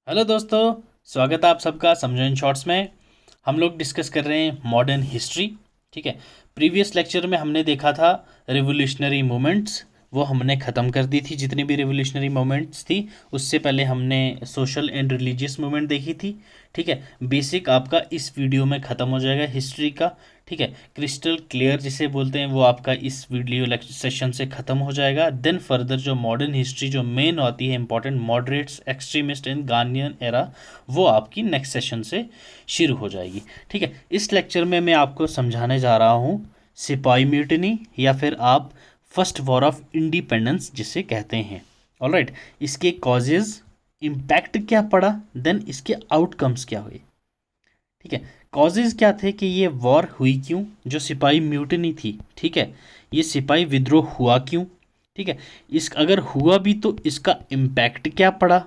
Hello दोस्तों, स्वागत है आप सबका समझो इन शॉर्ट्स में। हम लोग डिस्कस कर रहे हैं मॉडर्न हिस्ट्री। ठीक है। प्रीवियस लेक्चर में हमने देखा था रिवोल्यूशनरी मूवमेंट्स, वो हमने ख़त्म कर दी थी। जितनी भी रिवोल्यूशनरी मूवमेंट्स थी उससे पहले हमने सोशल एंड रिलीजियस मूवमेंट देखी थी। ठीक है। बेसिक आपका इस वीडियो में ख़त्म हो जाएगा हिस्ट्री का। ठीक है। क्रिस्टल क्लियर जिसे बोलते हैं वो आपका इस वीडियो सेशन से ख़त्म हो जाएगा। देन फर्दर जो मॉडर्न हिस्ट्री जो मेन होती है इंपॉर्टेंट मॉडरेट्स एक्सट्रीमिस्ट एंड गार्नियन एरा, वो आपकी नेक्स्ट सेशन से शुरू हो जाएगी। ठीक है। इस लेक्चर में मैं आपको समझाने जा रहा हूँ सिपाही म्यूटनी या फिर आप फर्स्ट वॉर ऑफ इंडिपेंडेंस जिसे कहते हैं। ऑलराइट। इसके कॉजेज, इम्पैक्ट क्या पड़ा, देन इसके आउटकम्स क्या हुए। ठीक है। कॉजेज क्या थे कि ये वॉर हुई क्यों, जो सिपाही म्यूटनी थी। ठीक है। ये सिपाही विद्रोह हुआ क्यों। ठीक है। इस अगर हुआ भी तो इसका इम्पैक्ट क्या पड़ा।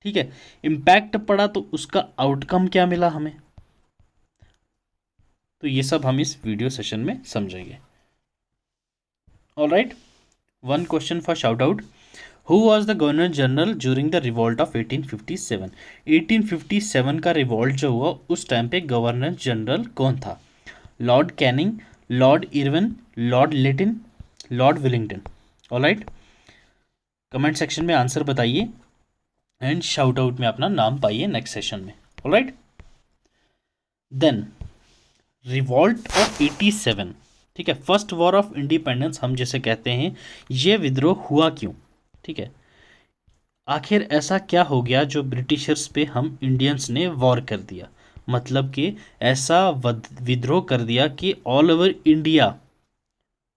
ठीक है। इम्पैक्ट पड़ा तो उसका आउटकम क्या मिला हमें। तो ये सब हम इस वीडियो सेशन में समझेंगे। Alright. One question for shout out. Who was the governor general during the revolt of 1857। 1857 का रिवॉल्ट जो हुआ उस टाइम पे गवर्नर जनरल कौन था। Lord Canning, lord Irwin, lord Lytton, lord Willingdon. Alright. Comment section में आंसर बताइए and shout out में अपना नाम पाइए नेक्स्ट सेशन में। ऑलराइट। Then revolt of 87। ठीक है। फर्स्ट वॉर ऑफ इंडिपेंडेंस हम जैसे कहते हैं, ये विद्रोह हुआ क्यों। ठीक है। आखिर ऐसा क्या हो गया जो ब्रिटिशर्स पे हम इंडियंस ने वॉर कर दिया। मतलब कि ऐसा विद्रोह कर दिया कि ऑल ओवर इंडिया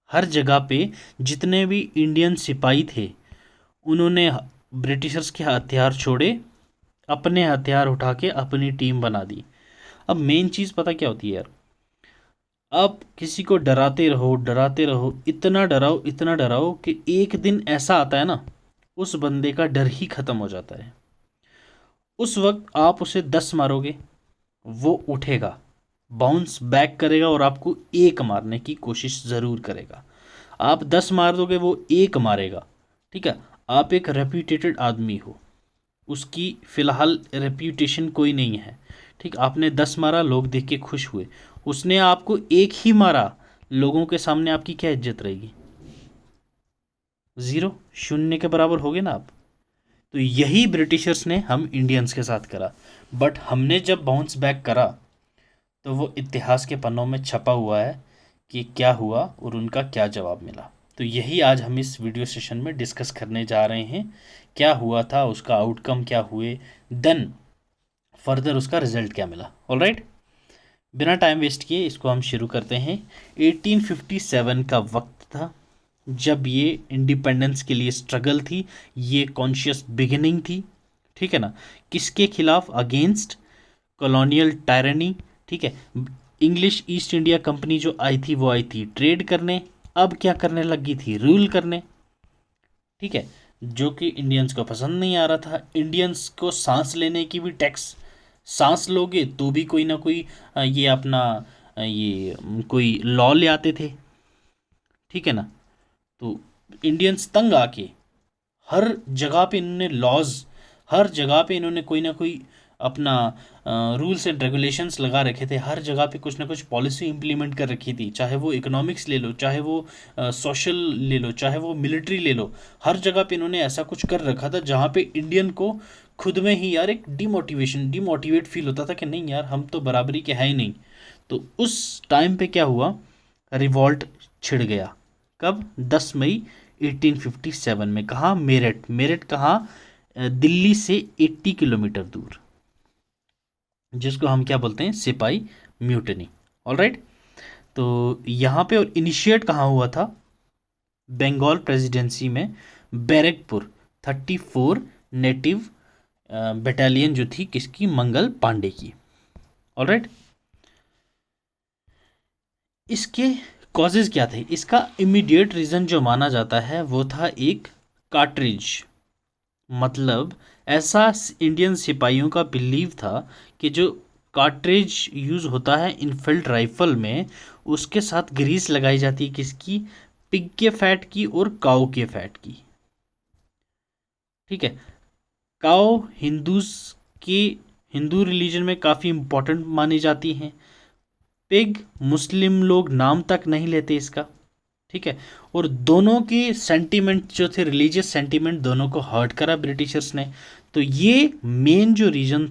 हर जगह पे जितने भी इंडियन सिपाही थे उन्होंने ब्रिटिशर्स के हथियार छोड़े, अपने हथियार उठा के अपनी टीम बना दी। अब मेन चीज़ पता क्या होती है यार। आप किसी को डराते रहो, इतना डराओ कि एक दिन ऐसा आता है ना, उस बंदे का डर ही ख़त्म हो जाता है। उस वक्त आप उसे 10 मारोगे, वो उठेगा, बाउंस बैक करेगा और आपको एक मारने की कोशिश ज़रूर करेगा। आप 10 मार दोगे, वो एक मारेगा। ठीक है। आप एक रेप्यूटेटेड आदमी हो, उसकी फ़िलहाल रेप्यूटेशन कोई नहीं है। ठीक। आपने 10 मारा, लोग देख के खुश हुए। उसने आपको एक ही मारा, लोगों के सामने आपकी क्या इज्जत रहेगी। ज़ीरो, शून्य के बराबर हो गए ना आप। तो यही ब्रिटिशर्स ने हम इंडियंस के साथ करा। बट हमने जब बाउंस बैक करा तो वो इतिहास के पन्नों में छपा हुआ है कि क्या हुआ और उनका क्या जवाब मिला। तो यही आज हम इस वीडियो सेशन में डिस्कस करने जा रहे हैं। क्या हुआ था, उसका आउटकम क्या हुए, देन फर्दर उसका रिजल्ट क्या मिला। ऑलराइट। बिना टाइम वेस्ट किए इसको हम शुरू करते हैं। 1857 का वक्त था जब ये इंडिपेंडेंस के लिए स्ट्रगल थी, ये कॉन्शियस बिगिनिंग थी। ठीक है ना। किसके खिलाफ, अगेंस्ट कॉलोनियल टायरनी। ठीक है। इंग्लिश ईस्ट इंडिया कंपनी जो आई थी वो आई थी ट्रेड करने, अब क्या करने लगी थी, रूल करने। ठीक है। जो कि इंडियंस को पसंद नहीं आ रहा था। इंडियंस को सांस लेने की भी टैक्स, सांस लोगे तो भी कोई ना कोई ये अपना कोई लॉ ले आते थे। ठीक है ना। तो इंडियंस तंग आके हर जगह पे इन्होंने लॉज, हर जगह पे इन्होंने कोई ना कोई अपना रूल्स एंड रेगुलेशंस लगा रखे थे। हर जगह पे कुछ ना कुछ पॉलिसी इंप्लीमेंट कर रखी थी, चाहे वो इकोनॉमिक्स ले लो, चाहे वो सोशल ले लो, चाहे वो मिलिट्री ले लो। हर जगह पे इन्होंने ऐसा कुछ कर रखा था जहाँ पे इंडियन को खुद में ही यार एक डिमोटिवेट फील होता था कि नहीं यार, हम तो बराबरी के है ही नहीं। तो उस टाइम पे क्या हुआ, रिवॉल्ट छिड़ गया। कब, 10 मई 1857 में। कहाँ, मेरठ। मेरठ कहाँ, दिल्ली से 80 किलोमीटर दूर, जिसको हम क्या बोलते हैं, सिपाही म्यूटनी। ऑलराइट। तो यहाँ पे और इनिशिएट कहाँ हुआ था, बंगाल प्रेसिडेंसी में, बैरकपुर। 34 नेटिव बटालियन जो थी किसकी, मंगल पांडे की। ऑलराइट। इसके कॉजेज क्या थे, इसका इमीडिएट रीज़न जो माना जाता है वो था एक कार्ट्रिज। मतलब ऐसा इंडियन सिपाहियों का बिलीव था कि जो कार्ट्रिज यूज़ होता है इनफिल्ड राइफल में, उसके साथ ग्रीस लगाई जाती है किसकी, पिग के फैट की और काऊ के फैट की। ठीक है। काओ के हिंदू रिलीजन में काफ़ी इम्पोर्टेंट मानी जाती हैं। पिग मुस्लिम लोग नाम तक नहीं लेते इसका, ठीक है। और दोनों के सेंटीमेंट जो थे, रिलीजियस सेंटीमेंट, दोनों को हर्ट करा ब्रिटिशर्स ने। तो ये मेन जो रीज़न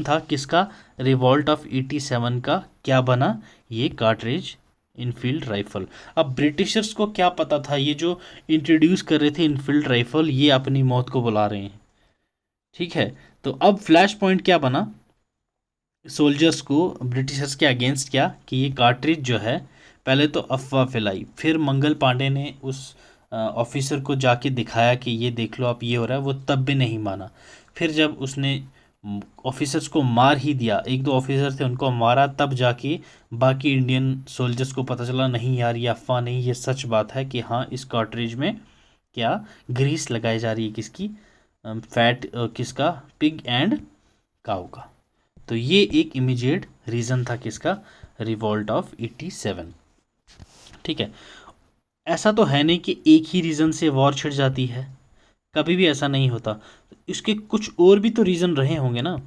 था किसका, रिवॉल्ट ऑफ 87 का, क्या बना, ये कार्ट्रिज इनफील्ड राइफल। अब ब्रिटिशर्स को क्या पता था, ये जो इंट्रोड्यूस कर रहे थे इनफील्ड राइफल, ये अपनी मौत को बुला रहे हैं, ठीक है। तो अब फ्लैश पॉइंट क्या बना सोल्जर्स को ब्रिटिशर्स के अगेंस्ट, क्या कि ये कार्ट्रिज जो है, पहले तो अफवाह फैलाई, फिर मंगल पांडे ने उस ऑफिसर को जाके दिखाया कि ये देख लो आप, ये हो रहा है, वो तब भी नहीं माना। फिर जब उसने ऑफिसर्स को मार ही दिया, एक दो ऑफिसर थे उनको मारा, तब जाके बाकी इंडियन सोल्जर्स को पता चला नहीं यार ये अफवाह नहीं, ये सच बात है कि हाँ इस कार्ट्रिज में क्या ग्रीस लगाई जा रही है, किसकी, फैट, किसका, पिग एंड काऊ का। तो ये एक इमीडिएट रीज़न था किसका, रिवॉल्ट ऑफ 87, ठीक है। ऐसा तो है नहीं कि एक ही रीज़न से वॉर छिड़ जाती है, कभी भी ऐसा नहीं होता। इसके कुछ और भी तो रीज़न रहे होंगे ना,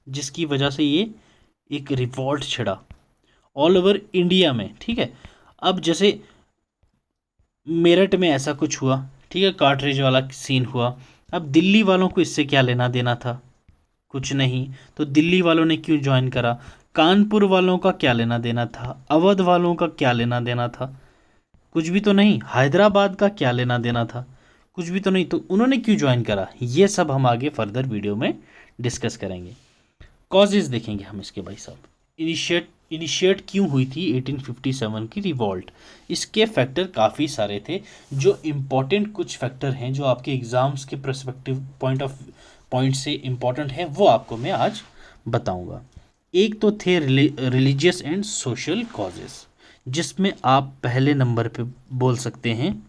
जिसकी वजह से ये एक रिवॉल्ट छिड़ा ऑल ओवर इंडिया में, ठीक है। अब जैसे मेरठ में ऐसा कुछ हुआ, ठीक है, कार्ट्रिज वाला सीन हुआ। अब दिल्ली वालों को इससे क्या लेना देना था, कुछ नहीं। तो दिल्ली वालों ने क्यों ज्वाइन करा, कानपुर वालों का क्या लेना देना था, अवध वालों का क्या लेना देना था, कुछ भी तो नहीं। हैदराबाद का क्या लेना देना था, कुछ भी तो नहीं। तो उन्होंने क्यों ज्वाइन करा, ये सब हम आगे फर्दर वीडियो में डिस्कस करेंगे। कॉजेज देखेंगे हम इसके भाई साहब, इनिशिएट क्यों हुई थी 1857 की रिवॉल्ट। इसके फैक्टर काफ़ी सारे थे, जो इम्पोर्टेंट कुछ फैक्टर हैं जो आपके एग्जाम्स के पर्सपेक्टिव पॉइंट से इम्पोर्टेंट हैं, वो आपको मैं आज बताऊंगा। एक तो थे रिलीजियस एंड सोशल कॉजेस, जिसमें आप पहले नंबर पे बोल सकते हैं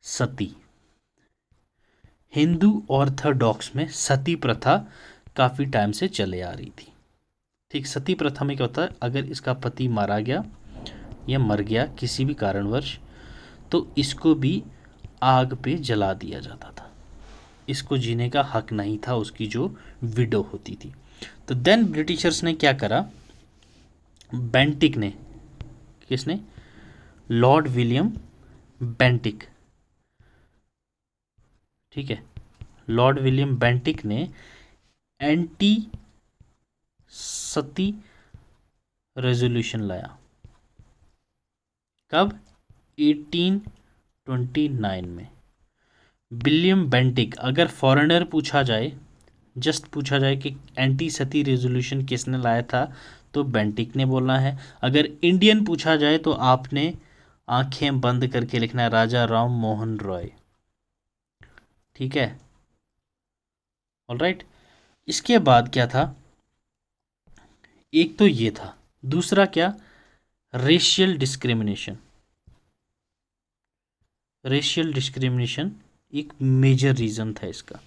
सती। हिंदू ऑर्थोडॉक्स में सती प्रथा काफ़ी टाइम से चले आ रही थी, ठीक। सती प्रथा में क्या होता है, अगर इसका पति मारा गया या मर गया किसी भी कारणवश, तो इसको भी आग पे जला दिया जाता था, इसको जीने का हक नहीं था, उसकी जो विडो होती थी। तो देन ब्रिटिशर्स ने क्या करा, बेंटिक ने, किसने, लॉर्ड विलियम बेंटिक, ठीक है, लॉर्ड विलियम बेंटिक ने एंटी सती रेजोल्यूशन लाया। कब, 1829 में। विलियम बेंटिक, अगर फॉरेनर पूछा जाए, जस्ट पूछा जाए कि एंटी सती रेजोल्यूशन किसने लाया था, तो बेंटिक ने बोलना है। अगर इंडियन पूछा जाए तो आपने आंखें बंद करके लिखना है, राजा राम मोहन रॉय, ठीक है, ऑलराइट। इसके बाद क्या था, एक तो ये था, दूसरा क्या, रेशियल डिस्क्रिमिनेशन। रेशियल डिस्क्रिमिनेशन एक मेजर रीज़न था इसका।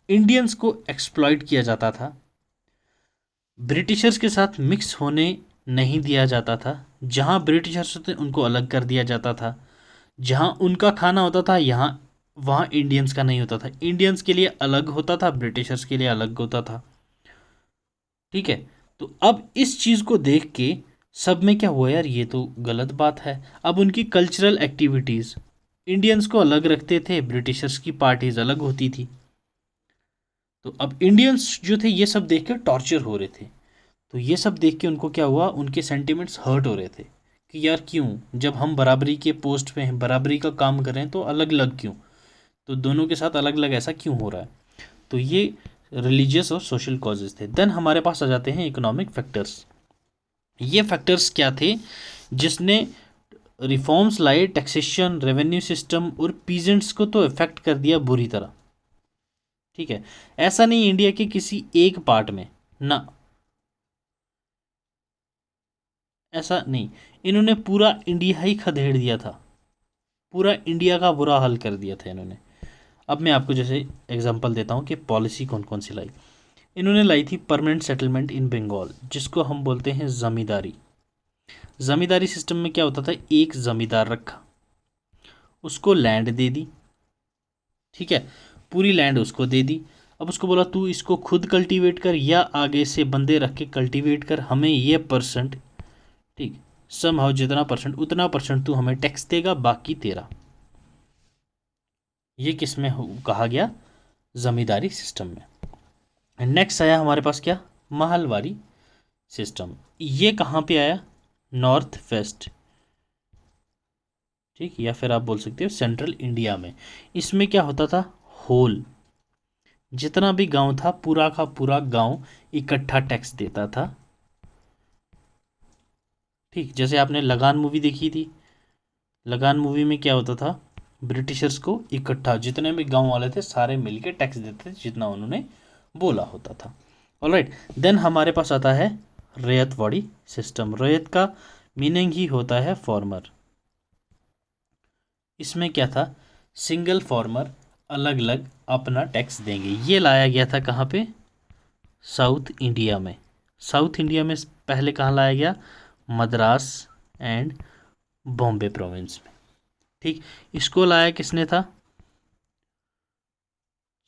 इंडियंस को एक्सप्लॉइट किया जाता था, ब्रिटिशर्स के साथ मिक्स होने नहीं दिया जाता था। जहाँ ब्रिटिशर्स होते उनको अलग कर दिया जाता था, जहाँ उनका खाना होता था यहाँ वहाँ इंडियंस का नहीं होता था। इंडियंस के लिए अलग होता था, ब्रिटिशर्स के लिए अलग होता था, ठीक है। तो अब इस चीज़ को देख के सब में क्या हुआ, यार ये तो गलत बात है। अब उनकी कल्चरल एक्टिविटीज़, इंडियंस को अलग रखते थे, ब्रिटिशर्स की पार्टीज अलग होती थी। तो अब इंडियंस जो थे ये सब देख के टॉर्चर हो रहे थे। तो ये सब देख के उनको क्या हुआ, उनके सेंटिमेंट्स हर्ट हो रहे थे कि यार क्यों, जब हम बराबरी के पोस्ट पे हैं, बराबरी का काम कर रहे हैं, तो अलग अलग क्यों, तो दोनों के साथ अलग अलग ऐसा क्यों हो रहा है। तो ये रिलीजियस और सोशल कॉजेज थे। देन हमारे पास आ जाते हैं इकोनॉमिक फैक्टर्स। ये फैक्टर्स क्या थे जिसने रिफॉर्म्स लाए, टैक्सेशन, रेवेन्यू सिस्टम, और पीजेंट्स को तो इफेक्ट कर दिया बुरी तरह, ठीक है। ऐसा नहीं इंडिया के किसी एक पार्ट में ना, ऐसा नहीं, इन्होंने पूरा इंडिया ही खदेड़ दिया था, पूरा इंडिया का बुरा हाल कर दिया था इन्होंने। अब मैं आपको जैसे एग्जांपल देता हूँ कि पॉलिसी कौन कौन सी लाई। इन्होंने लाई थी परमानेंट सेटलमेंट इन बंगाल, जिसको हम बोलते हैं ज़मींदारी। ज़मींदारी सिस्टम में क्या होता था, एक ज़मींदार रखा, उसको लैंड दे दी, ठीक है, पूरी लैंड उसको दे दी। अब उसको बोला तू इसको खुद कल्टीवेट कर या आगे से बंदे रख के कल्टीवेट कर, हमें ये परसेंट, ठीक, समहाउ जितना परसेंट उतना परसेंट तू हमें टैक्स देगा, बाकी तेरा। ये किस में कहा गया? जमींदारी सिस्टम में। नेक्स्ट आया हमारे पास क्या? महलवारी सिस्टम। ये कहाँ पे आया? नॉर्थ वेस्ट, ठीक, या फिर आप बोल सकते हो सेंट्रल इंडिया में। इसमें क्या होता था? होल जितना भी गांव था पूरा का पूरा गांव इकट्ठा टैक्स देता था, ठीक। जैसे आपने लगान मूवी देखी थी, लगान मूवी में क्या होता था? ब्रिटिशर्स को इकट्ठा जितने भी गांव वाले थे सारे मिलके टैक्स देते थे जितना उन्होंने बोला होता था। ऑलराइट, देन हमारे पास आता है रैयतवाड़ी सिस्टम। रैयत का मीनिंग ही होता है फार्मर। इसमें क्या था? सिंगल फार्मर अलग अलग अपना टैक्स देंगे। ये लाया गया था कहाँ पे? साउथ इंडिया में। साउथ इंडिया में पहले कहाँ लाया गया? मद्रास एंड बॉम्बे प्रोविंस में, ठीक। इसको लाया किसने था?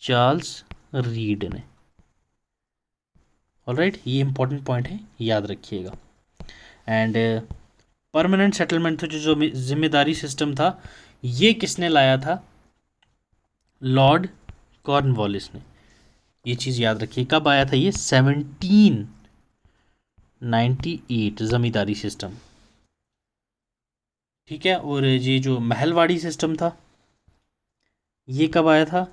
चार्ल्स रीड ने। ऑलराइट, ये इंपॉर्टेंट पॉइंट है, याद रखिएगा। एंड परमानेंट सेटलमेंट था, जो जिम्मेदारी सिस्टम था, ये किसने लाया था? लॉर्ड कॉर्नवालिस ने। ये चीज़ याद रखिए। कब आया था ये? 1798 जमींदारी सिस्टम, ठीक है। और ये जो महलवाड़ी सिस्टम था ये कब आया था?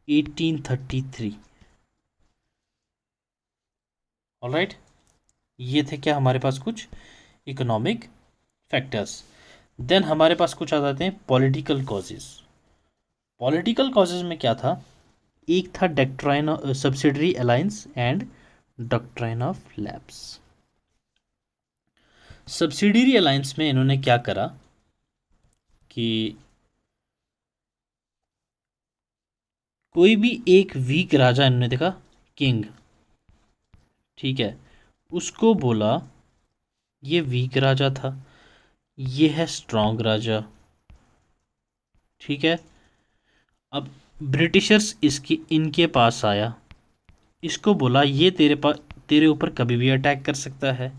1833। ऑलराइट, ये थे क्या हमारे पास कुछ इकोनॉमिक फैक्टर्स। देन हमारे पास कुछ आ जाते हैं पॉलिटिकल कॉजेज। पॉलिटिकल कॉजेज में क्या था? एक था doctrine subsidiary alliance and doctrine of lapse. Subsidiary alliance में इन्होंने क्या करा कि कोई भी एक वीक राजा इन्होंने देखा, किंग, ठीक है, उसको बोला ये वीक राजा था, ये है स्ट्रॉन्ग राजा, ठीक है। अब ब्रिटिशर्स इनके पास आया, इसको बोला ये तेरे ऊपर कभी भी अटैक कर सकता है,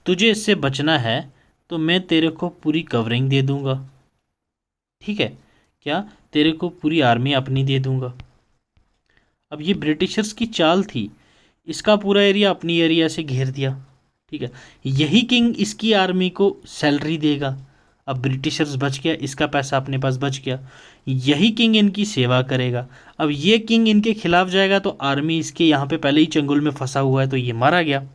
तुझे इससे बचना है तो मैं तेरे को पूरी कवरिंग दे दूंगा, ठीक है, क्या, तेरे को पूरी आर्मी अपनी दे दूंगा। अब ये ब्रिटिशर्स की चाल थी, इसका पूरा एरिया अपनी एरिया से घेर दिया, ठीक है। यही किंग इसकी आर्मी को सैलरी देगा, अब ब्रिटिशर्स बच गया, इसका पैसा अपने पास बच गया। यही किंग इनकी सेवा करेगा। अब ये किंग इनके खिलाफ जाएगा तो आर्मी इसके यहाँ पे पहले ही चंगुल में फंसा हुआ है तो ये मारा गया।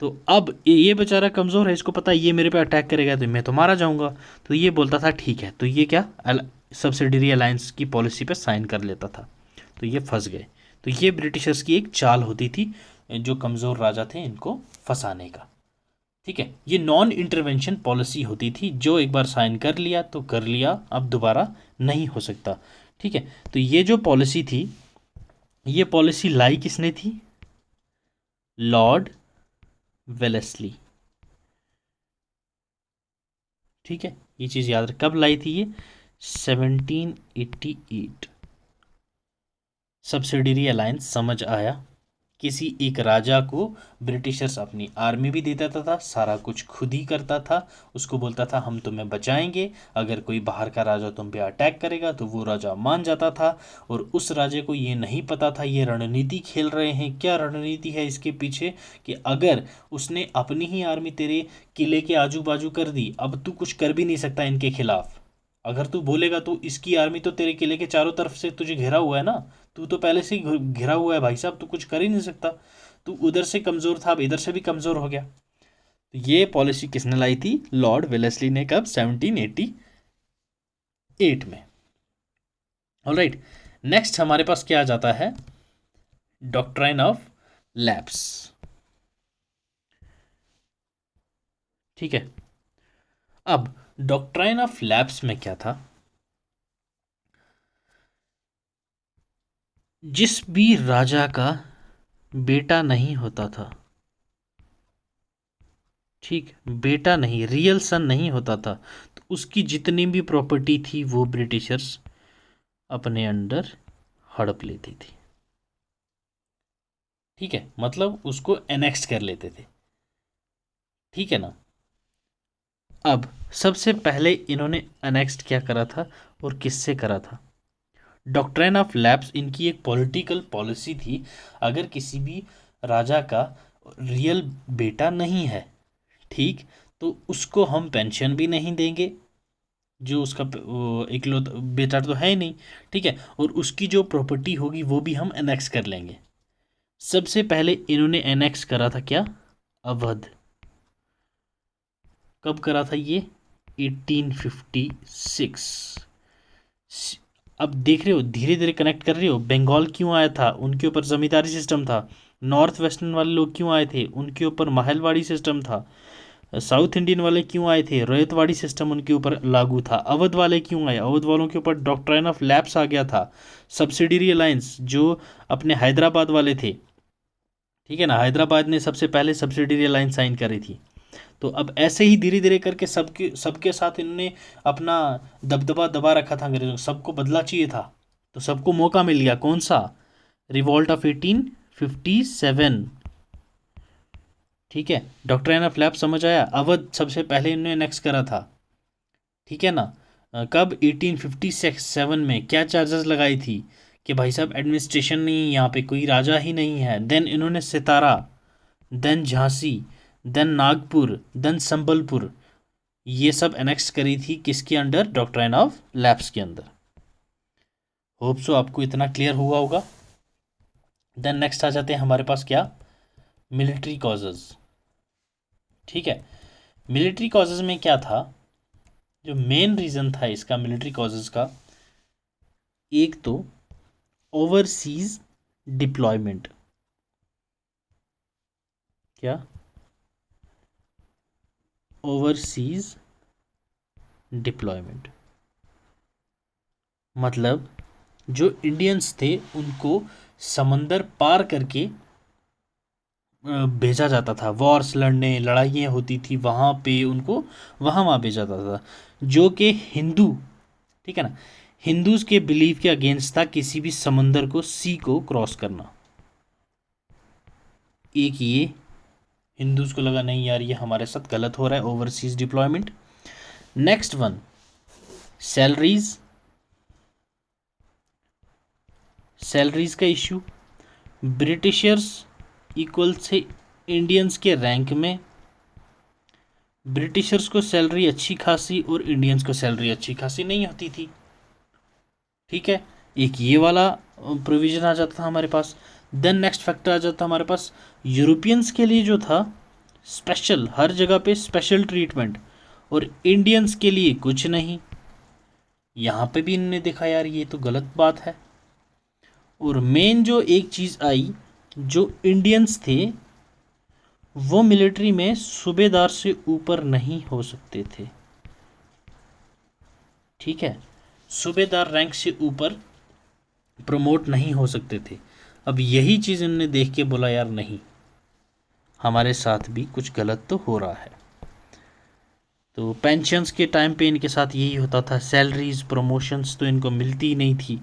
तो अब ये बेचारा कमज़ोर है, इसको पता है ये मेरे पे अटैक करेगा तो मैं तो मारा जाऊंगा। तो ये बोलता था ठीक है, तो ये क्या सब्सिडरी अलायंस की पॉलिसी पे साइन कर लेता था, तो ये फंस गए। तो ये ब्रिटिशर्स की एक चाल होती थी जो कमज़ोर राजा थे इनको फंसाने का, ठीक है। ये नॉन इंटरवेंशन पॉलिसी होती थी, जो एक बार साइन कर लिया तो कर लिया, अब दोबारा नहीं हो सकता, ठीक है। तो ये जो पॉलिसी थी, ये पॉलिसी लाई किसने थी? लॉर्ड वेलेस्ली, ठीक है। ये चीज़ याद रख, कब लाई थी ये? 1788। सब्सिडरी अलायंस समझ आया, किसी एक राजा को ब्रिटिशर्स अपनी आर्मी भी दे देता था, सारा कुछ खुद ही करता था, उसको बोलता था हम तुम्हें बचाएंगे, अगर कोई बाहर का राजा तुम पे अटैक करेगा तो वो राजा मान जाता था। और उस राजे को ये नहीं पता था ये रणनीति खेल रहे हैं, क्या रणनीति है इसके पीछे, कि अगर उसने अपनी ही आर्मी तेरे किले के आजू बाजू कर दी, अब तू कुछ कर भी नहीं सकता इनके खिलाफ। अगर तू बोलेगा तो इसकी आर्मी तो तेरे किले के चारों तरफ से तुझे घेरा हुआ है ना, तू तो पहले से ही घिरा हुआ है भाई साहब, तू कुछ कर ही नहीं सकता। तू उधर से कमज़ोर था, अब इधर से भी कमज़ोर हो गया। तो ये पॉलिसी किसने लाई थी? लॉर्ड वेलेस्ली ने। कब? 1788 में। ऑलराइट, नेक्स्ट हमारे पास क्या आ जाता है? डॉक्ट्राइन ऑफ लैप्स, ठीक है। अब डॉक्ट्राइन ऑफ लैप्स में क्या था? जिस भी राजा का बेटा नहीं होता था, ठीक, बेटा नहीं, रियल सन नहीं होता था, तो उसकी जितनी भी प्रॉपर्टी थी वो ब्रिटिशर्स अपने अंडर हड़प लेती थी। ठीक है, मतलब उसको एनेक्स कर लेते थे। ठीक है ना। अब सबसे पहले इन्होंने अनेक्स्ट क्या करा था और किससे करा था? डॉक्ट्रिन ऑफ लैप्स इनकी एक पॉलिटिकल पॉलिसी थी। अगर किसी भी राजा का रियल बेटा नहीं है, ठीक, तो उसको हम पेंशन भी नहीं देंगे, जो उसका इकलौता बेटा तो है ही नहीं। ठीक है, और उसकी जो प्रॉपर्टी होगी वो भी हम एनेक्स कर लेंगे। सबसे पहले इन्होंने एनेक्स करा था क्या? अवध। कब करा था ये? 1856। अब देख रहे हो, धीरे धीरे कनेक्ट कर रहे हो। बंगाल क्यों आया था? उनके ऊपर जमींदारी सिस्टम था। नॉर्थ वेस्टर्न वाले लोग क्यों आए थे? उनके ऊपर महलवाड़ी सिस्टम था। साउथ इंडियन वाले क्यों आए थे? रैयतवाड़ी सिस्टम उनके ऊपर लागू था। अवध वाले क्यों आए? अवध वालों के ऊपर डॉक्ट्राइन ऑफ लैप्स आ गया था। सब्सिडरी अलायंस जो अपने हैदराबाद वाले थे, ठीक है ना, हैदराबाद ने सबसे पहले सब्सिडरी अलायंस साइन करी थी। तो अब ऐसे ही धीरे धीरे करके सबके सबके साथ इन्होंने अपना दबदबा दबा रखा था अंग्रेजों को। सबको बदला चाहिए था, तो सबको मौका मिल गया। कौन सा? Revolt of 1857। ठीक है, डॉक्ट्रिन ऑफ लैप्स समझ आया। अवध सबसे पहले इन्होंने नेक्स करा था। ठीक है ना। कब? 1857 में। क्या चार्जेस लगाई थी? कि भाई साहब एडमिनिस्ट्रेशन नहीं, यहाँ पे कोई राजा ही नहीं है। देन इन्होंने Satara, then Jhansi, then Nagpur, then Sambalpur, ये सब एनेक्स करी थी किसके अंडर? डॉक्ट्राइन ऑफ लैप्स के अंदर। होप सो आपको इतना क्लियर हुआ होगा। देन नेक्स्ट आ जाते हैं हमारे पास क्या? Military causes. ठीक है, मिलिट्री कॉजेज में क्या था? जो मेन रीज़न था इसका मिलिट्री कॉजेज का, एक तो ओवरसीज डिप्लॉयमेंट। क्या? ओवरसीज डिप्लॉयमेंट मतलब जो इंडियंस थे उनको समंदर पार करके भेजा जाता था। वॉर्स लड़ने, लड़ाइयाँ होती थी वहाँ पे, उनको वहाँ वहाँ भेजा जाता था। जो कि हिंदू, ठीक है ना, हिंदूज के बिलीव के अगेंस्ट था किसी भी समंदर को, सी को क्रॉस करना। एक ये हिंदूज को लगा नहीं यार ये हमारे साथ गलत हो रहा है, overseas deployment. Next one, salaries. Salaries का इशू, ब्रिटिशर्स इक्वल से इंडियंस के रैंक में। ब्रिटिशर्स को सैलरी अच्छी खासी और इंडियंस को सैलरी अच्छी खासी नहीं होती थी। ठीक है, एक ये वाला प्रोविजन आ जाता था हमारे पास। देन नेक्स्ट फैक्टर आ जाता हमारे पास, यूरोपियंस के लिए जो था स्पेशल, हर जगह पे स्पेशल ट्रीटमेंट, और इंडियंस के लिए कुछ नहीं। यहाँ पे भी इन्होंने देखा यार ये तो गलत बात है। और मेन जो एक चीज़ आई, जो इंडियंस थे वो मिलिट्री में सूबेदार से ऊपर नहीं हो सकते थे। ठीक है, सूबेदार रैंक से ऊपर प्रमोट नहीं हो सकते थे। अब यही चीज़ इन्होंने देख के बोला यार नहीं, हमारे साथ भी कुछ गलत तो हो रहा है। तो पेंशन्स के टाइम पे इनके साथ यही होता था, सैलरीज प्रमोशंस तो इनको मिलती ही नहीं थी।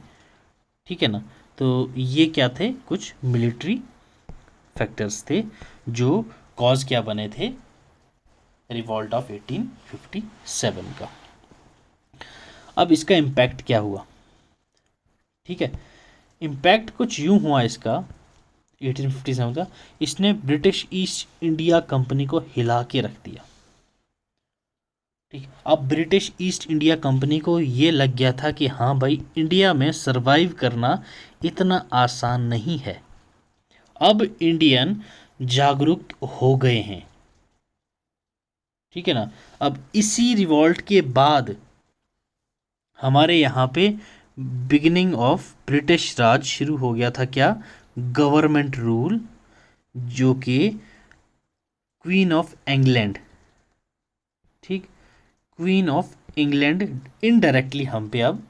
ठीक है ना। तो ये क्या थे? कुछ मिलिट्री फैक्टर्स थे जो कॉज क्या बने थे रिवॉल्ट ऑफ 1857 का। अब इसका इम्पैक्ट क्या हुआ? ठीक है, इम्पैक्ट कुछ यूं हुआ इसका 1857 का, इसने ब्रिटिश ईस्ट इंडिया कंपनी को हिला के रख दिया। ठीक, अब ब्रिटिश ईस्ट इंडिया कंपनी को ये लग गया था कि हाँ भाई इंडिया में सरवाइव करना इतना आसान नहीं है। अब इंडियन जागरूक हो गए हैं। ठीक है ना। अब इसी रिवॉल्ट के बाद हमारे यहाँ पे बिगिनिंग ऑफ ब्रिटिश राज शुरू हो गया था। क्या? गवर्नमेंट रूल, जो कि क्वीन ऑफ इंग्लैंड, ठीक, क्वीन ऑफ इंग्लैंड इनडायरेक्टली हम पे अब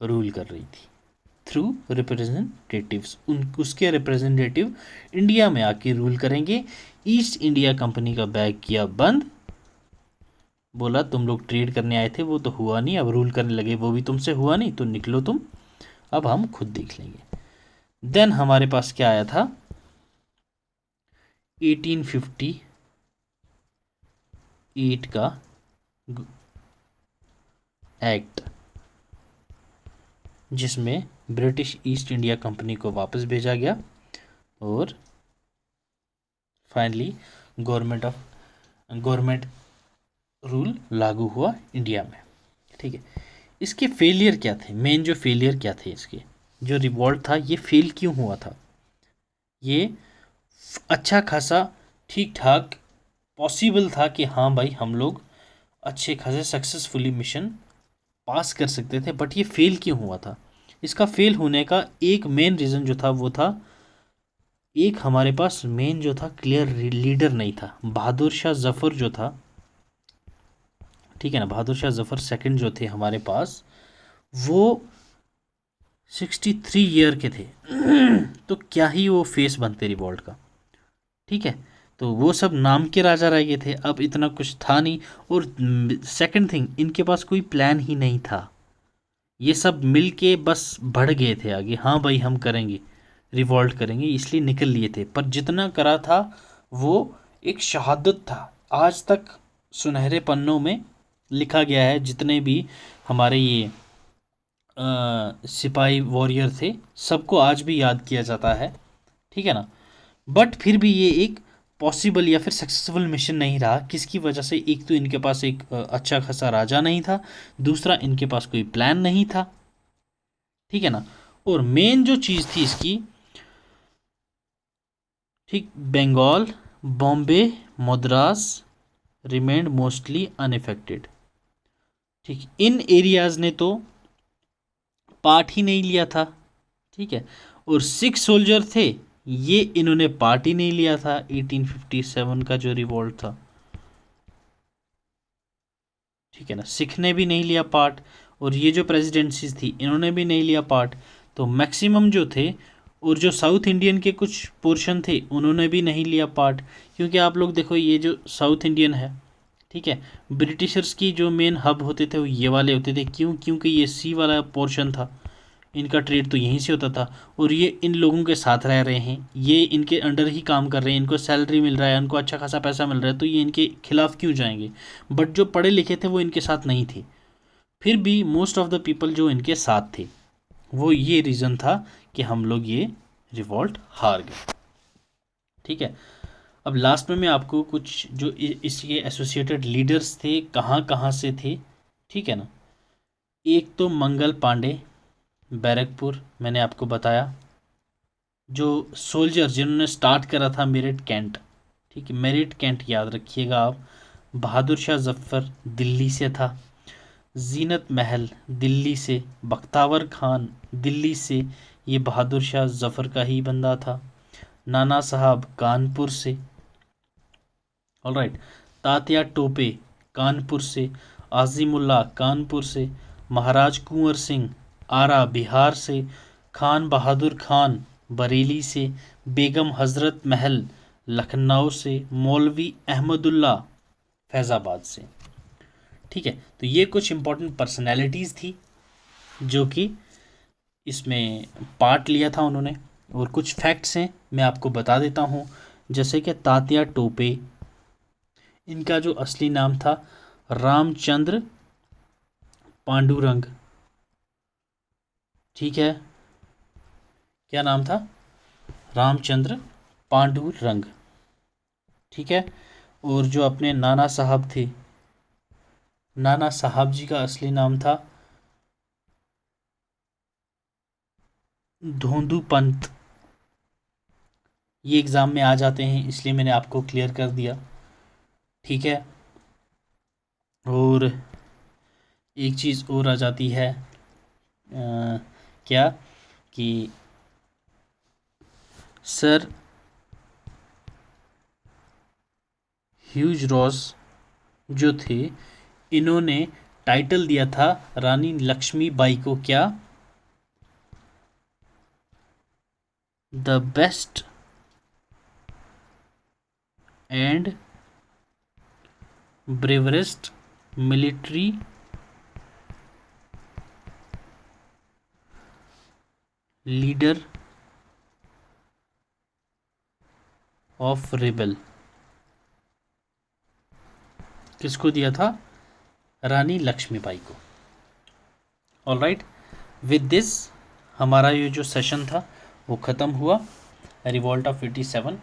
रूल कर रही थी थ्रू रिप्रेजेंटेटिव्स। उसके रिप्रेजेंटेटिव इंडिया में आके रूल करेंगे। ईस्ट इंडिया कंपनी का बैग किया बंद, बोला तुम लोग ट्रेड करने आए थे वो तो हुआ नहीं, अब रूल करने लगे, वो भी तुमसे हुआ नहीं तो निकलो तुम अब हम खुद देख लेंगे। देन हमारे पास क्या आया था, 1858 का एक्ट, जिसमें ब्रिटिश ईस्ट इंडिया कंपनी को वापस भेजा गया और फाइनली गवर्नमेंट रूल लागू हुआ इंडिया में। ठीक है, इसके फेलियर क्या थे, मेन जो फेलियर क्या थे, इसके जो रिवॉल्ट था ये फेल क्यों हुआ था। ये अच्छा खासा ठीक ठाक पॉसिबल था कि हाँ भाई हम लोग अच्छे खासे सक्सेसफुली मिशन पास कर सकते थे, बट ये फेल क्यों हुआ था। इसका फेल होने का एक मेन रीज़न जो था वो था, एक हमारे पास मेन जो था क्लियर लीडर नहीं था। बहादुर शाह जफ़र जो था, ठीक है ना, बहादुर शाह जफ़र सेकंड जो थे हमारे पास, वो 63 ईयर के थे तो क्या ही वो फेस बनते रिवॉल्ट का। ठीक है, तो वो सब नाम के राजा रह गए थे, अब इतना कुछ था नहीं। और सेकंड थिंग, इनके पास कोई प्लान ही नहीं था। ये सब मिल के बस बढ़ गए थे आगे, हाँ भाई हम करेंगे, रिवॉल्ट करेंगे, इसलिए निकल लिए थे। पर जितना करा था वो एक शहादत था। आज तक सुनहरे पन्नों में लिखा गया है, जितने भी हमारे ये सिपाही वॉरियर थे सबको आज भी याद किया जाता है। ठीक है ना, बट फिर भी ये एक पॉसिबल या फिर सक्सेसफुल मिशन नहीं रहा। किसकी वजह से, एक तो इनके पास एक अच्छा खासा राजा नहीं था, दूसरा इनके पास कोई प्लान नहीं था। ठीक है ना, और मेन जो चीज़ थी इसकी, ठीक, Bengal, Bombay, Madras remained mostly unaffected. ठीक, इन एरियाज ने तो पार्ट ही नहीं लिया था। ठीक है, और सिख सोल्जर थे, ये इन्होंने पार्ट ही नहीं लिया था 1857 का जो रिवॉल्ट था। ठीक है ना, सिख ने भी नहीं लिया पार्ट, और ये जो प्रेसिडेंसीज थी इन्होंने भी नहीं लिया पार्ट। तो मैक्सिमम जो थे, और जो साउथ इंडियन के कुछ पोर्शन थे उन्होंने भी नहीं लिया पार्ट। क्योंकि आप लोग देखो, ये जो साउथ इंडियन है, ठीक है, ब्रिटिशर्स की जो मेन हब होते थे वो ये वाले होते थे। क्यों? क्योंकि ये सी वाला पोर्शन था, इनका ट्रेड तो यहीं से होता था। और ये इन लोगों के साथ रह रहे हैं, ये इनके अंडर ही काम कर रहे हैं, इनको सैलरी मिल रहा है, इनको अच्छा खासा पैसा मिल रहा है, तो ये इनके खिलाफ क्यों जाएंगे। बट जो पढ़े लिखे थे वो इनके साथ नहीं थे। फिर भी मोस्ट ऑफ द पीपल जो इनके साथ थे, वो ये रीज़न था कि हम लोग ये रिवॉल्ट हार गए। ठीक है, अब लास्ट में मैं आपको कुछ जो इसके एसोसिएटेड लीडर्स थे कहाँ कहाँ से थे, ठीक है ना। एक तो मंगल पांडे, बैरकपुर, मैंने आपको बताया। जो सोल्जर जिन्होंने स्टार्ट करा था मेरिट कैंट, ठीक है, मेरिट कैंट याद रखिएगा आप। बहादुर शाह जफ़र दिल्ली से था। जीनत महल दिल्ली से। बख्तावर खान दिल्ली से, ये बहादुर शाह जफ़र का ही बंदा था। नाना साहब कानपुर से। ऑलराइट, तात्या टोपे कानपुर से। आज़िमुल्लाह कानपुर से। महाराज कुंवर सिंह आरा बिहार से। खान बहादुर खान बरेली से। बेगम हज़रत महल लखनऊ से। मौलवी अहमदुल्ला फैज़ाबाद से। ठीक है, तो ये कुछ इंपॉर्टेंट पर्सनैलिटीज़ थी जो कि इसमें पार्ट लिया था उन्होंने। और कुछ फैक्ट्स हैं मैं आपको बता देता हूँ, जैसे कि तात्या टोपे, इनका जो असली नाम था रामचंद्र पांडुरंग। ठीक है, क्या नाम था? रामचंद्र पांडुरंग। ठीक है, और जो अपने नाना साहब थे, नाना साहब जी का असली नाम था धोंदू पंत। ये एग्ज़ाम में आ जाते हैं इसलिए मैंने आपको क्लियर कर दिया। ठीक है, और एक चीज़ और आ जाती है, क्या कि सर ह्यूज रॉस जो थे, इन्होंने टाइटल दिया था रानी लक्ष्मीबाई को, क्या? The best and bravest military leader of rebel किसको दिया था? रानी लक्ष्मीबाई को। ऑलराइट, विद दिस हमारा ये जो सेशन था वो ख़त्म हुआ, रिवॉल्ट ऑफ 87।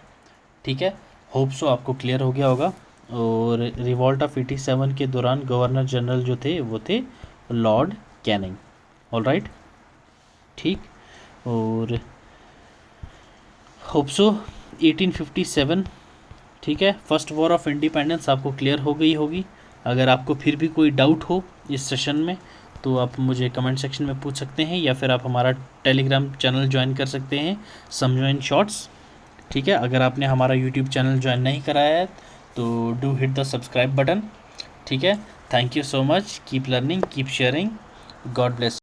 ठीक है, होप सो आपको क्लियर हो गया होगा। और रिवॉल्ट ऑफ 87 के दौरान गवर्नर जनरल जो थे वो थे लॉर्ड कैनिंग। ऑलराइट, ठीक। और होप सो 1857, ठीक है, फर्स्ट वॉर ऑफ इंडिपेंडेंस आपको क्लियर हो गई होगी। अगर आपको फिर भी कोई डाउट हो इस सेशन में तो आप मुझे कमेंट सेक्शन में पूछ सकते हैं, या फिर आप हमारा टेलीग्राम चैनल ज्वाइन कर सकते हैं, समझो इन शॉर्ट्स। ठीक है, अगर आपने हमारा यूट्यूब चैनल ज्वाइन नहीं कराया है तो do hit the subscribe button. ठीक है, thank you so much, keep learning, keep sharing, God bless.